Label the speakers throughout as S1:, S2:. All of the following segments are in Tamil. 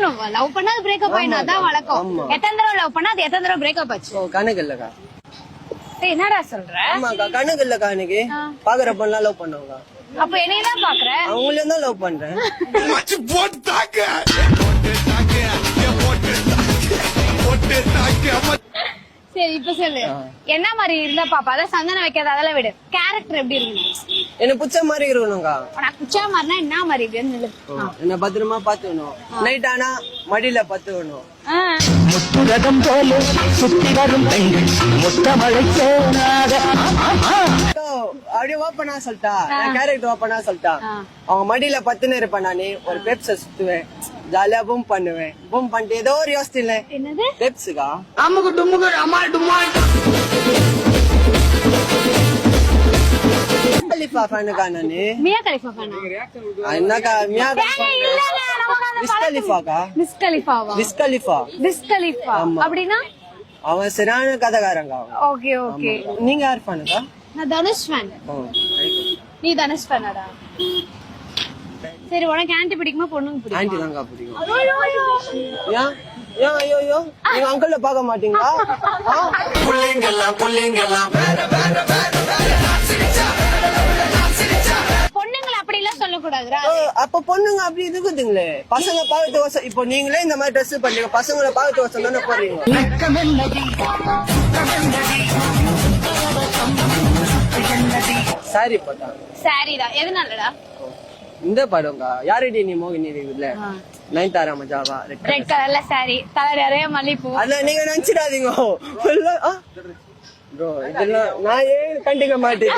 S1: ஆயிரும். லவ் பண்ணா அது பிரேக்கப் ஆயிடும், அதான் வழக்கம். எத்தனை தடவை லவ் பண்ணா அது எத்தனை தடவை பிரேக்கப் ஆச்சு?
S2: கணக்கு இல்லக்கா.
S1: என்னடா சொல்ற?
S2: ஆமாக்கா, கணக்கு இல்லக்கா. எனக்கு பாக்குற பொண்ணா லவ் பண்ணுவாங்க.
S1: அப்ப என்னையதான் பாக்குற?
S2: அவங்களையும் தான் லவ் பண்றேன்.
S1: சரி இப்ப சொல்லு, என்ன மாதிரி இருந்தா பாப்பா? அதான் சந்தனம் வைக்காத, அதெல்லாம் விடு. கேரக்டர் எப்படி இருக்கு?
S2: எனக்கு பிடிச்ச மாதிரி இருக்கணும்க்கா.
S1: பிடிச்ச மாதிரினா என்ன மாதிரி இருக்குன்னு?
S2: என்ன பத்திரமா பாத்துக்கணும். நைட் ஆனா மடியில பத்துக்கணும்.
S3: முத்துரகம் போல சுத்தி வரும் பெண்கள் முத்தமழை சேராத.
S2: அப்படியே ஓப்பனா சொல்லிட்டா, கேரக்டர் ஓப்பனா சொல்லிட்டா. அவங்க மடியில பத்துன்னு இருப்பேன். நானு ஒரு பெப்ஸ சுத்துவேன், ஜாலியா பூம் பண்ணுவேன். பூம் பண்ணிட்டு ஏதோ ஒரு யோசிச்சு இல்ல.
S1: என்னது
S2: பெப்ஸுக்கா?
S3: அம்முக்கு டும்முக்கு அம்மாள் டும்மாள்.
S2: கலிஃபா ஃபேனுக்கா நானு.
S1: மியா கலிஃபா ஃபேனா?
S2: என்னக்கா மியா கலிஃபா? விஸ் கலிஃபாக்கா?
S1: விஸ் கலிஃபாவா?
S2: விஸ் கலிஃபா.
S1: விஸ் கலிஃபா அப்படின்னா
S2: அவன் சரியான கதைக்காரங்க.
S1: Okay okay.
S2: நீங்க யார் ஃபேனுக்கா?
S1: நான் தனுஷ் ஃபேன். நீ தனுஷ் ஃபேனாடா? சரி, உனக்கு ஆன்ட்டி பிடிக்குமா பொண்ணுங்க பிடிக்குமா?
S2: ஆன்ட்டி தான்க்கா பிடிக்கும். ஏன் ஏன் ஐயோ ஐயோ, நீங்க அங்கிள்ல பாக்க மாட்டீங்களா?
S1: பொண்ணுங்களை அப்படி எல்லாம் சொல்லக்கூடாதுடா.
S2: அப்ப பொண்ணுங்க அப்படி இருக்குதுங்களே. பசங்க பாக்கத்து இப்போ நீங்களே இந்த மாதிரி ட்ரெஸ் பண்ணீங்க, பசங்களை பாக்கத்து வசம் தானே போறீங்க. சாரி போட்டா
S1: சாரிடா. எதனாலடா?
S2: இந்த படம்க்கா, யாரடி நீ மோகினி இருக்குல்ல, நயன்தாரா மஜாவா
S1: ரெட் கலர்ல சாரி, தலை நிறைய மல்லிப்பூ.
S2: அதான் நீங்க நினைச்சிடாதீங்க ப்ரோ. இதெல்லாம் நான் ஏன் கண்டுக்க மாட்டேன்.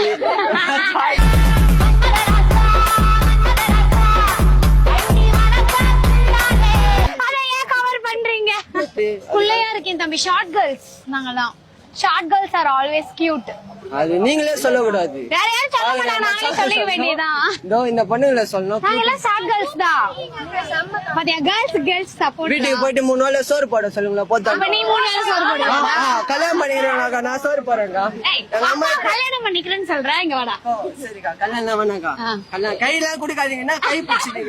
S1: குள்ளையா இருக்கேன் தம்பி. ஷார்ட் கேர்ள்ஸ் நாங்கலாம். Short girls are always cute.
S2: அது நீங்களே சொல்லக்கூடாது.
S1: வேற யாரும் சொல்ல மாட்டாங்க, நாங்களே சொல்லிக்க வேண்டியதான்.
S2: இதோ இந்த பொண்ணுங்களை சொல்லணும்.
S1: நாங்க எல்லாம் ஷார்ட் கேர்ள்ஸ் தான். பாத்தியா, கேர்ள்ஸ் சப்போர்ட்.
S2: வீட்டுக்கு போயிட்டு 3 நாள் சோறு போட சொல்லுங்களா? போட்டா
S1: அப்ப நீ 3 நாள் சோறு போடுவா?
S2: கல்யாணம் பண்ணிக்கிறேன், நான் சோறு போடுறேன்க்கா.
S1: கல்யாணம் பண்ணிக்கிறேன்னு சொல்றேன், இங்க வாடா.
S2: சரிக்கா, கல்யாணம் வேணாக்கா. கல்யாணம் கையில குடுக்காதீங்கன்னா கை பிடிச்சிட்டு